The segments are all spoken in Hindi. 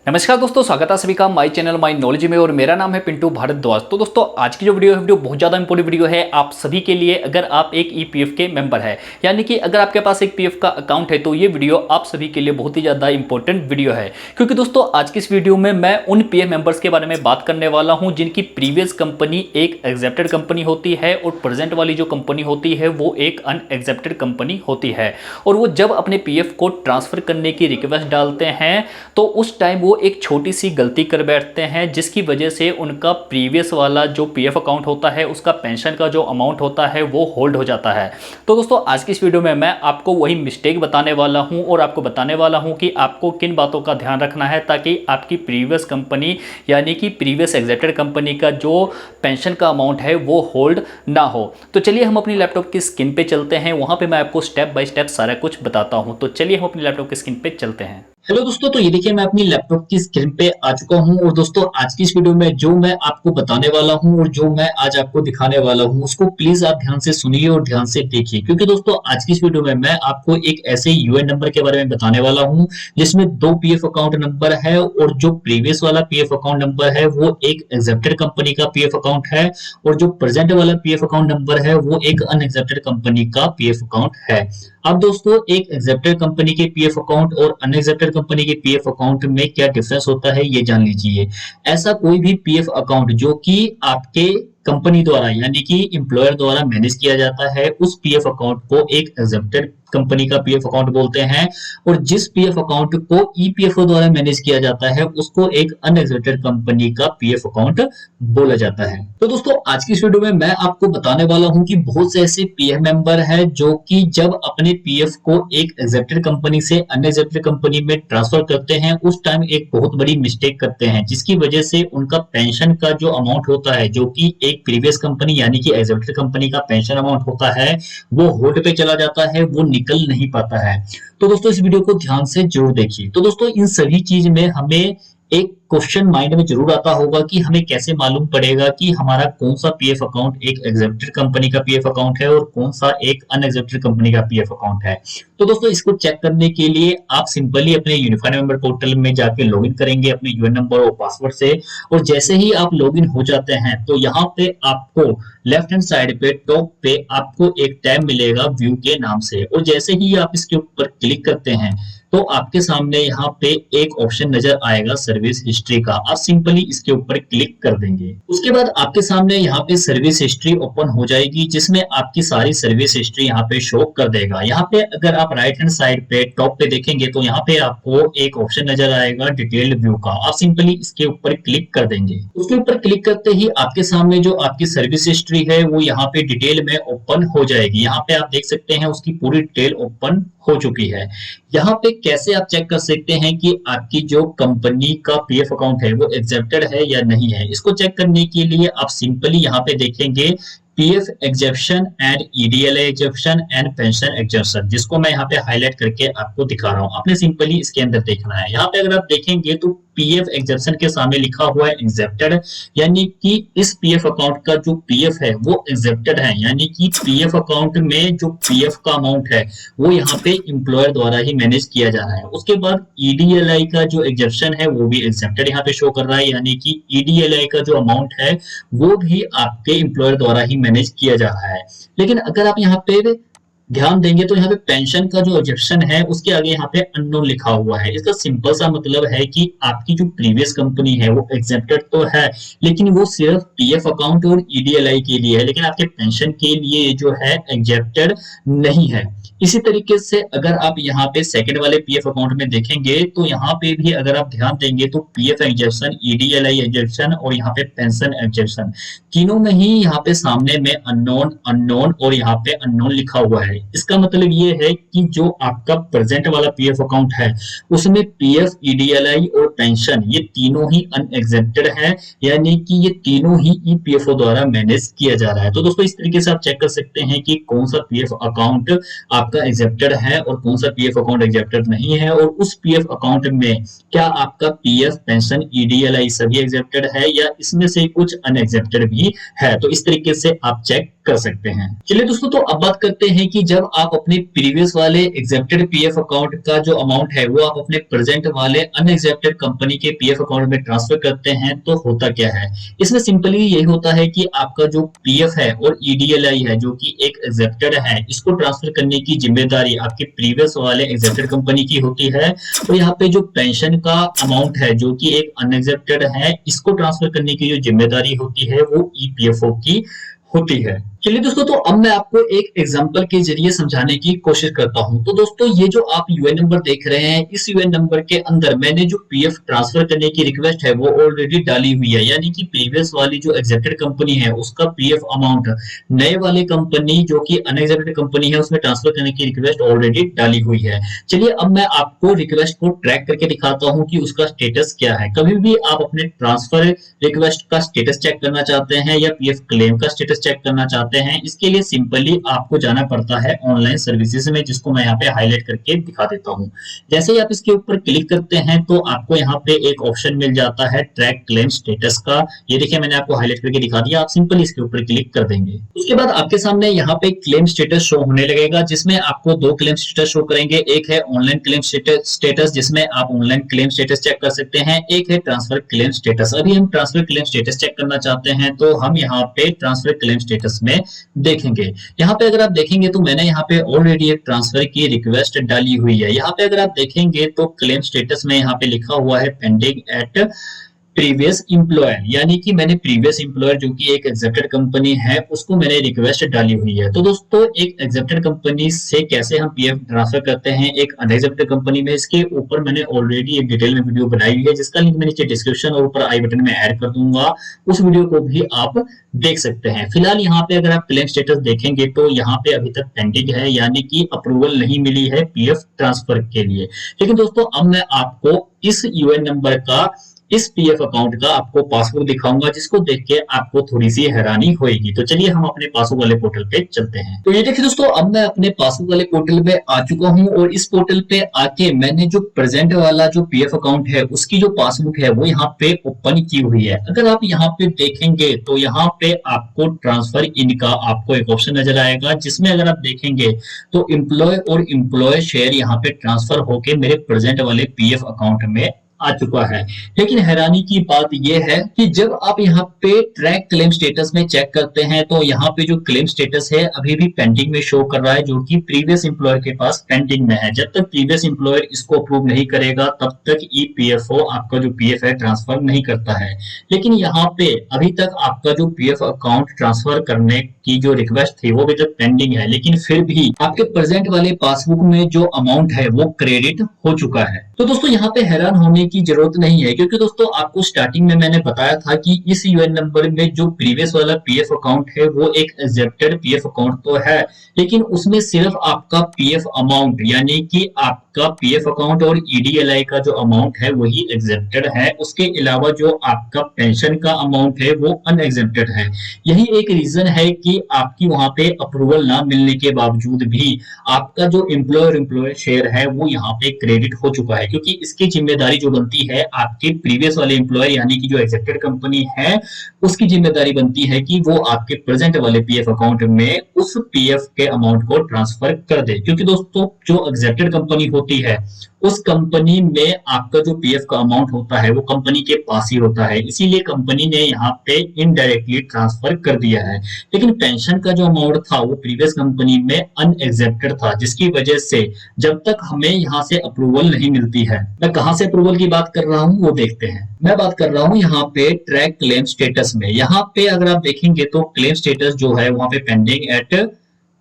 नमस्कार दोस्तों, स्वागत है सभी का माय चैनल माय नॉलेज में। और मेरा नाम है पिंटू भारद्वाज। तो दोस्तों आज की जो वीडियो है बहुत ज़्यादा इंपॉर्टेंट वीडियो है आप सभी के लिए। अगर आप एक ईपीएफ के मेंबर है, यानी कि अगर आपके पास एक पीएफ का अकाउंट है, तो ये वीडियो आप सभी के लिए बहुत ही ज़्यादा इंपॉर्टेंट वीडियो है। क्योंकि दोस्तों आज की इस वीडियो में मैं उन पीएफ मेंबर्स के बारे में बात करने वाला हूँ जिनकी प्रीवियस कंपनी एक एक्सेप्टेड कंपनी होती है और प्रेजेंट वाली जो कंपनी होती है वो एक अनएक्सेप्टेड कंपनी होती है। और वो जब अपने पीएफ को ट्रांसफर करने की रिक्वेस्ट डालते हैं तो उस टाइम वो एक छोटी सी गलती कर बैठते हैं, जिसकी वजह से उनका प्रीवियस वाला जो पीएफ अकाउंट होता है उसका पेंशन का जो अमाउंट होता है वो होल्ड हो जाता है। तो दोस्तों आज की इस वीडियो में मैं आपको वही मिस्टेक बताने वाला हूं और आपको बताने वाला हूं कि आपको किन बातों का ध्यान रखना है ताकि आपकी प्रीवियस कंपनी यानी कि प्रीवियस एक्सेप्टेड कंपनी का जो पेंशन का अमाउंट है वो होल्ड ना हो। तो चलिए हम अपनी लैपटॉप की स्क्रीन पे चलते हैं, वहां पे मैं आपको स्टेप बाय स्टेप सारा कुछ बताता हूं। तो चलिए हम अपनी लैपटॉप की स्क्रीन पे चलते हैं। हेलो दोस्तों, तो ये देखिए मैं अपनी लैपटॉप की स्क्रीन पे आ चुका हूं। और दोस्तों आज की इस वीडियो में जो मैं आपको बताने वाला हूं और जो मैं आज आपको दिखाने वाला हूं उसको प्लीज आप ध्यान से सुनिए और ध्यान से देखिए। क्योंकि दोस्तों आज की इस वीडियो में मैं आपको एक ऐसे यूएन नंबर के बारे में बताने वाला हूं जिसमें दो पीएफ अकाउंट नंबर है और जो प्रीवियस वाला पीएफ अकाउंट नंबर है वो एक एक्सेप्टेड कंपनी का पीएफ अकाउंट है और जो प्रेजेंट वाला पीएफ अकाउंट नंबर है वो एक अनएक्सेप्टेड कंपनी का पीएफ अकाउंट है। अब दोस्तों एक एक्सेप्टेड कंपनी के पीएफ अकाउंट और अनएक्सेप्टेड कंपनी के पीएफ अकाउंट में क्या डिफरेंस होता है ये जान लीजिए। ऐसा कोई भी पीएफ अकाउंट जो कि आपके कंपनी द्वारा यानी कि एम्प्लॉयर द्वारा मैनेज किया जाता है उस पीएफ अकाउंट को एक एक्सेप्टेड कंपनी का पीएफ अकाउंट बोलते हैं और जिस पीएफ अकाउंट को ईपीएफओ द्वारा मैनेज किया जाता है उसको एक अनएक्सेप्टेड कंपनी का पीएफ अकाउंट बोला जाता है। तो दोस्तों आज की इस वीडियो में मैं आपको बताने वाला हूं कि बहुत से ऐसे पीएफ मेंबर है जो कि जब अपने पीएफ को एक एक्सेप्टेड कंपनी से अनएक्सेप्टेड कंपनी में ट्रांसफर करते हैं उस टाइम एक बहुत बड़ी मिस्टेक करते हैं, जिसकी वजह से उनका पेंशन का जो अमाउंट होता है जो कि एक प्रीवियस कंपनी यानी कि एक्सेप्टेड कंपनी का पेंशन अमाउंट होता है वो होल्ड पे चला जाता है, वो निकल नहीं पाता है। तो दोस्तों इस वीडियो को ध्यान से जरूर देखिए। तो दोस्तों इन सभी चीज में हमें एक क्वेश्चन माइंड में जरूर आता होगा कि हमें कैसे मालूम पड़ेगा कि हमारा कौन सा पीएफ अकाउंट एक एक्सेप्टेड कंपनी का पीएफ अकाउंट है और कौन सा एक अनएक्सेप्टेड कंपनी का पीएफ अकाउंट है। तो दोस्तों इसको चेक करने के लिए आप सिंपली अपने यूनिफाइड मेंबर पोर्टल में जाके लॉगिन करेंगे अपने यूएन नंबर और पासवर्ड से। और जैसे ही आप लॉगिन हो जाते हैं तो यहाँ पे आपको लेफ्ट हैंड साइड पे टॉप पे आपको एक टैब मिलेगा व्यू के नाम से, और जैसे ही आप इसके ऊपर क्लिक करते हैं तो आपके सामने यहाँ पे एक ऑप्शन नजर आएगा सर्विस हिस्ट्री का। आप सिंपली इसके ऊपर क्लिक कर देंगे। उसके बाद आपके सामने यहाँ पे सर्विस हिस्ट्री ओपन हो जाएगी जिसमें आपकी सारी सर्विस हिस्ट्री यहाँ पे शो कर देगा। यहाँ पे अगर आप राइट हैंड साइड पे टॉप पे देखेंगे तो यहाँ पे आपको एक ऑप्शन नजर आएगा डिटेल्ड व्यू का। आप सिंपली इसके ऊपर क्लिक कर देंगे। उसके ऊपर क्लिक करते ही आपके सामने जो आपकी सर्विस हिस्ट्री है वो यहाँ पे डिटेल में ओपन हो जाएगी। यहाँ पे आप देख सकते हैं उसकी पूरी डिटेल ओपन हो चुकी है। यहाँ पे कैसे आप चेक कर सकते हैं कि आपकी जो कंपनी का पीएफ अकाउंट है वो एक्सेप्टेड है या नहीं है। इसको चेक करने के लिए आप सिंपली यहाँ पे देखेंगे PF exemption and EDLI exemption and pension exemption, जिसको मैं यहाँ पे हाईलाइट करके आपको दिखा रहा हूँ। आपने सिंपली इसके अंदर देखना है। यहाँ पे अगर आप देखेंगे तो पीएफ एग्जेप्शन के सामने लिखा हुआ है एक्सेप्टेड, यानी कि इस पीएफ अकाउंट का जो पीएफ है वो एक्सेप्टेड है, यानी कि पीएफ अकाउंट में जो पीएफ का अमाउंट है वो यहाँ पे एम्प्लॉयर द्वारा ही मैनेज किया जा रहा है। उसके बाद ईडीएलआई का जो एग्जेप्शन है वो भी एक्सेप्टेड यहाँ पे शो कर रहा है, यानी कि ईडीएलआई का जो अमाउंट है वो भी आपके एम्प्लॉयर द्वारा ही मैनेज किया जा रहा है। लेकिन अगर आप यहाँ पे ध्यान देंगे तो यहाँ पे पेंशन का जो एग्जेप्शन है उसके आगे यहाँ पे अननोन लिखा हुआ है। इसका सिंपल सा मतलब है कि आपकी जो प्रीवियस कंपनी है वो एक्सेप्टेड तो है लेकिन वो सिर्फ पीएफ अकाउंट और ईडीएलआई के लिए है, लेकिन आपके पेंशन के लिए जो है एक्सेप्टेड नहीं है। इसी तरीके से अगर आप यहाँ पे सेकंड वाले पीएफ अकाउंट में देखेंगे तो यहाँ पे भी अगर आप ध्यान देंगे तो पीएफ एग्जेप्शन, ईडीएलआई एग्जेप्शन और यहाँ पे पेंशन एग्जेप्शन तीनों में ही यहाँ पे सामने में अननोन अननोन और यहाँ पे अननोन लिखा हुआ है। इसका मतलब ये है कि जो आपका प्रेजेंट वाला पीएफ अकाउंट है उसमें पीएफ, ईडीएलआई और पेंशन ये तीनों ही अनएक्सेप्टेड है, यानी कि ये तीनों ही ईपीएफओ द्वारा मैनेज किया जा रहा है। तो दोस्तों इस तरीके से आप चेक कर सकते हैं कि कौन सा पीएफ अकाउंट आपका एक्सेप्टेड है और कौन सा पीएफ अकाउंट एक्सेप्टेड नहीं है, और उस पीएफ अकाउंट में क्या आपका पीएफ, पेंशन, ईडीएलआई सभी एक्सेप्टेड है या इसमें से कुछ अनएक्सेप्टेड भी है। तो इस तरीके से आप चेक कर सकते हैं। चलिए दोस्तों, तो अब बात करते हैं कि जब आप अपने प्रीवियस वाले एग्जेप्टेड पीएफ अकाउंट का जो अमाउंट है वो आप अपने प्रेजेंट वाले अनएग्जेप्टेड कंपनी के पीएफ अकाउंट में ट्रांसफर करते हैं तो होता क्या है। इसमें सिंपली यही होता है कि आपका जो पीएफ है और ईडीएलआई है जो कि एक एग्जेप्टेड है, इसको ट्रांसफर करने की जिम्मेदारी आपके प्रीवियस वाले एग्जेप्टेड कंपनी की होती है। और यहाँ पे जो पेंशन का अमाउंट है जो कि एक अनएग्जेप्टेड है, इसको ट्रांसफर करने की जो जिम्मेदारी होती है वो ईपीएफओ की होती है। चलिए दोस्तों, तो अब मैं आपको एक एग्जांपल के जरिए समझाने की कोशिश करता हूं। तो दोस्तों, ये जो आप यूएन नंबर देख रहे हैं, इस यूएन नंबर के अंदर मैंने जो पीएफ ट्रांसफर करने की रिक्वेस्ट है वो ऑलरेडी डाली हुई है, यानी कि प्रीवियस वाली जो एग्जेप्टेड कंपनी है उसका पीएफ अमाउंट नए वाले कंपनी जो कि अनएग्जेप्टेड कंपनी है उसमें ट्रांसफर करने की रिक्वेस्ट ऑलरेडी डाली हुई है। चलिए अब मैं आपको रिक्वेस्ट को ट्रैक करके दिखाता हूं कि उसका स्टेटस क्या है। कभी भी आप अपने ट्रांसफर रिक्वेस्ट का स्टेटस चेक करना चाहते हैं या पीएफ क्लेम का स्टेटस चेक करना चाहते हैं, इसके लिए सिंपली आपको जाना पड़ता है ऑनलाइन सर्विसेज में, जिसको मैं यहाँ पे हाईलाइट करके दिखा देता हूँ। जैसे ही आप इसके ऊपर क्लिक करते हैं तो आपको यहाँ पे एक ऑप्शन मिल जाता है ट्रैक क्लेम स्टेटस का। ये देखिए मैंने आपको हाईलाइट करके दिखा दिया, आप सिंपली इसके ऊपर क्लिक कर देंगे। उसके बाद आपके सामने यहाँ पे क्लेम स्टेटस शो होने लगेगा, जिसमें आपको दो क्लेम स्टेटस शो करेंगे। एक है ऑनलाइन क्लेम स्टेटस जिसमें आप ऑनलाइन क्लेम स्टेटस चेक कर सकते हैं, एक है ट्रांसफर क्लेम स्टेटस। अभी हम ट्रांसफर क्लेम स्टेटस चेक करना चाहते हैं तो हम यहाँ पे ट्रांसफर क्लेम स्टेटस में देखेंगे। यहाँ पे अगर आप देखेंगे तो मैंने यहाँ पे ऑलरेडी एक ट्रांसफर की रिक्वेस्ट डाली हुई है। यहाँ पे अगर आप देखेंगे तो क्लेम स्टेटस में यहाँ पे लिखा हुआ है पेंडिंग एट प्रीवियस एम्प्लॉयर, यानी कि मैंने प्रीवियस एम्प्लॉयर जो कि एक एग्जेप्टेड कंपनी है उसको मैंने रिक्वेस्ट डाली हुई है। तो दोस्तों, एक एग्जेप्टेड कंपनी से कैसे हम पीएफ ट्रांसफर करते हैं एक अनएग्जेप्टेड कंपनी में, इसके ऊपर मैंने ऑलरेडी एक डिटेल में वीडियो बनाई हुई है, जिसका लिंक मैं नीचे डिस्क्रिप्शन और ऊपर आई बटन में ऐड कर दूंगा। उस वीडियो को भी आप देख सकते हैं। फिलहाल यहाँ पे अगर आप क्लेम स्टेटस देखेंगे तो यहाँ पे अभी तक पेंडिंग है, यानी कि अप्रूवल नहीं मिली है पीएफ ट्रांसफर के लिए। लेकिन दोस्तों, अब मैं आपको इस यूएन नंबर का, इस पीएफ अकाउंट का आपको पासबुक दिखाऊंगा, जिसको देख के आपको थोड़ी सी हैरानी होगी। तो चलिए हम अपने पासबुक वाले पोर्टल पे चलते हैं। तो ये देखिए दोस्तों, अब मैं अपने पासबुक वाले पोर्टल पे आ चुका हूं और इस पोर्टल पे आके मैंने जो प्रेजेंट वाला जो पीएफ अकाउंट है उसकी जो पासबुक है वो यहाँ पे ओपन की हुई है। अगर आप यहाँ पे देखेंगे तो यहाँ पे आपको ट्रांसफर इन का आपको एक ऑप्शन नजर आएगा, जिसमें अगर आप देखेंगे तो एम्प्लॉय और एम्प्लॉय शेयर यहाँ पे ट्रांसफर होके मेरे प्रेजेंट वाले पीएफ अकाउंट में आ चुका है। लेकिन हैरानी की बात यह है कि जब आप यहाँ पे ट्रैक क्लेम स्टेटस में चेक करते हैं तो यहाँ पे जो क्लेम स्टेटस है अभी भी पेंडिंग में शो कर रहा है, जो कि प्रीवियस एम्प्लॉयर के पास पेंडिंग में है। जब तक प्रीवियस एम्प्लॉयर इसको अप्रूव नहीं करेगा तब तक ईपीएफओ आपका जो पीएफ है ट्रांसफर नहीं करता है। लेकिन यहाँ पे अभी तक आपका जो पीएफ अकाउंट ट्रांसफर करने की जो रिक्वेस्ट थी वो अभी तक पेंडिंग है, लेकिन फिर भी आपके प्रेजेंट वाले पासबुक में जो अमाउंट है वो क्रेडिट हो चुका है। तो दोस्तों, यहाँ पे हैरान होने की जरूरत नहीं है, क्योंकि दोस्तों आपको स्टार्टिंग में मैंने बताया था कि इस यूएन नंबर में जो प्रीवियस वाला पीएफ अकाउंट है वो एक एक्सेप्टेड पीएफ अकाउंट तो है, लेकिन उसमें सिर्फ आपका पीएफ अमाउंट यानी कि आपका पीएफ अकाउंट और ईडीएलआई का जो अमाउंट है वही एक्सेप्टेड है। उसके अलावा जो आपका पेंशन का अमाउंट है वो अनएक्सेप्टेड है। यही एक रीजन है कि आपकी वहां पे अप्रूवल ना मिलने के बावजूद भी आपका जो एम्प्लॉयर शेयर है वो यहाँ पे क्रेडिट हो चुका है, क्योंकि इसकी जिम्मेदारी जो बनती है आपके प्रीवियस वाले एम्प्लॉयर यानी कि जो एक्सेप्टेड कंपनी है उसकी जिम्मेदारी बनती है कि वो आपके प्रेजेंट वाले पीएफ अकाउंट में उस पीएफ के अमाउंट को ट्रांसफर कर दे। क्योंकि दोस्तों जो एक्सेप्टेड कंपनी होती है उस कंपनी में आपका जो पीएफ का अमाउंट होता है वो कंपनी के पास ही होता है, इसीलिए कंपनी ने यहाँ पे इनडायरेक्टली ट्रांसफर कर दिया है। लेकिन पेंशन का जो अमाउंट था वो प्रीवियस कंपनी में अनएक्सेप्टेड था, जिसकी वजह से जब तक हमें यहाँ से अप्रूवल नहीं मिलती है, मैं कहां से अप्रूवल की बात कर रहा हूँ वो देखते हैं। मैं बात कर रहा हूँ यहाँ पे ट्रैक क्लेम स्टेटस में। यहाँ पे अगर आप देखेंगे तो क्लेम स्टेटस जो है वहां पे पेंडिंग एट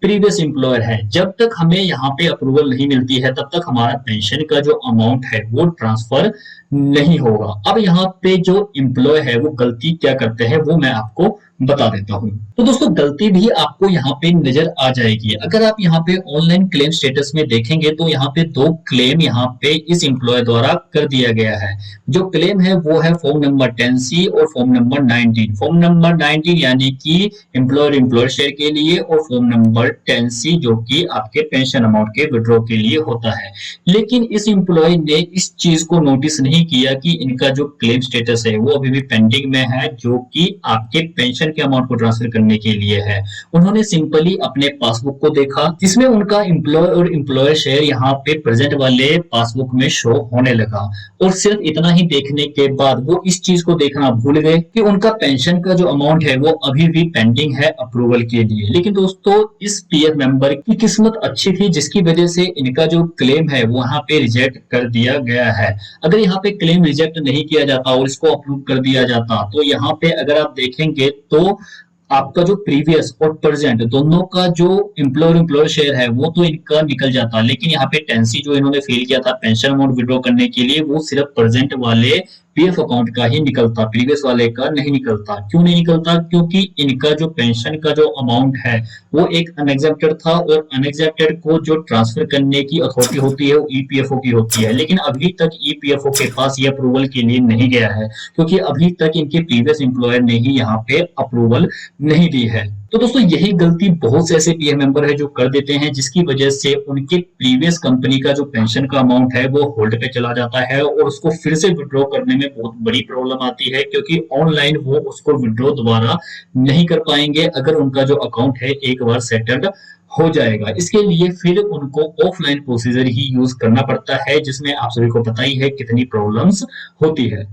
प्रीवियस एम्प्लॉयर है। जब तक हमें यहाँ पे अप्रूवल नहीं मिलती है तब तक हमारा पेंशन का जो अमाउंट है वो ट्रांसफर नहीं होगा। अब यहाँ पे जो एम्प्लॉय है वो गलती क्या करते हैं वो मैं आपको बता देता हूँ। तो दोस्तों गलती भी आपको यहाँ पे नजर आ जाएगी। अगर आप यहाँ पे ऑनलाइन क्लेम स्टेटस में देखेंगे तो यहाँ पे दो क्लेम यहाँ पे इस एम्प्लॉय द्वारा कर दिया गया है। जो क्लेम है वो है फॉर्म नंबर 10C और फॉर्म नंबर 19। फॉर्म नंबर 19 यानी कि एम्प्लॉयर शेयर के लिए और फॉर्म नंबर 10C जो कि आपके पेंशन अमाउंट के विड्रॉ के लिए होता है। लेकिन इस एम्प्लॉय ने इस चीज को नोटिस नहीं किया कि इनका जो क्लेम स्टेटस है वो अभी भी पेंडिंग में है, जो कि आपके पेंशन पेंशन के अमाउंट को ट्रांसफर करने के लिए है। उन्होंने सिंपली अपने पासबुक को देखा जिसमें उनका एम्प्लॉय और एम्प्लॉयर शेयर यहाँ पे प्रेजेंट वाले पासबुक में शो होने लगा, और सिर्फ इतना ही देखने के बाद वो इस चीज को देखना भूल गए कि उनका पेंशन का जो अमाउंट है वो अभी भी पेंडिंग है अप्रूवल के लिए। लेकिन दोस्तों इस पीएफ मेंबर की किस्मत अच्छी थी जिसकी वजह से इनका जो क्लेम है वो यहाँ पे रिजेक्ट कर दिया गया है। अगर यहाँ पे क्लेम रिजेक्ट नहीं किया जाता और इसको अप्रूव कर दिया जाता तो यहाँ पे अगर आप देखेंगे तो आपका जो प्रीवियस और प्रेजेंट दोनों का जो एम्प्लॉयर शेयर है वो तो इनका निकल जाता, लेकिन यहाँ पे टेंसी जो इन्होंने फिल किया था पेंशन अमाउंट विड्रॉ करने के लिए वो सिर्फ प्रेजेंट वाले पीएफ अकाउंट का ही निकलता, प्रीवियस वाले का नहीं निकलता। क्यों नहीं निकलता? क्योंकि इनका जो पेंशन का जो अमाउंट है वो एक अनएग्जेप्टेड था, और अनएग्जेप्टेड को जो ट्रांसफर करने की अथॉरिटी होती है वो ईपीएफओ की होती है। लेकिन अभी तक ईपीएफओ के पास ये अप्रूवल के लिए नहीं गया है क्योंकि अभी तक इनके प्रीवियस एम्प्लॉयर ने ही यहाँ पे अप्रूवल नहीं दी है। तो दोस्तों यही गलती बहुत से ऐसे पीएफ मेंबर है जो कर देते हैं, जिसकी वजह से उनके प्रीवियस कंपनी का जो पेंशन का अमाउंट है वो होल्ड पे चला जाता है और उसको फिर से विड्रॉ करने में बहुत बड़ी प्रॉब्लम आती है, क्योंकि ऑनलाइन वो उसको विड्रॉ दोबारा नहीं कर पाएंगे अगर उनका जो अकाउंट है एक बार सेटल्ड हो जाएगा। इसके लिए फिर उनको ऑफलाइन प्रोसीजर ही यूज करना पड़ता है, जिसमें आप सभी को पता ही है कितनी प्रॉब्लम्स होती है।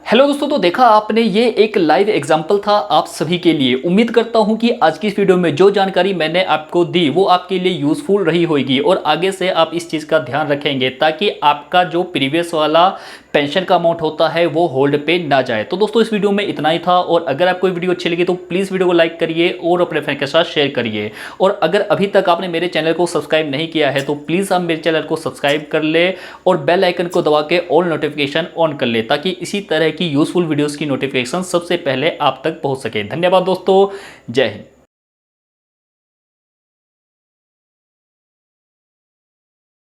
हेलो दोस्तों, तो देखा आपने, ये एक लाइव एग्जांपल था आप सभी के लिए। उम्मीद करता हूं कि आज की इस वीडियो में जो जानकारी मैंने आपको दी वो आपके लिए यूजफुल रही होगी और आगे से आप इस चीज़ का ध्यान रखेंगे ताकि आपका जो प्रीवियस वाला पेंशन का अमाउंट होता है वो होल्ड पे ना जाए। तो दोस्तों इस वीडियो में इतना ही था, और अगर आपको वीडियो अच्छी लगी तो प्लीज़ वीडियो को लाइक करिए और अपने फ्रेंड के साथ शेयर करिए। और अगर अभी तक आपने मेरे चैनल को सब्सक्राइब नहीं किया है तो प्लीज़ आप मेरे चैनल को सब्सक्राइब कर ले और बेल आइकन को दबा के ऑल नोटिफिकेशन ऑन कर ले ताकि इसी तरह की यूजफुल वीडियोज़ की नोटिफिकेशन सबसे पहले आप तक पहुँच सके। धन्यवाद दोस्तों, जय हिंद।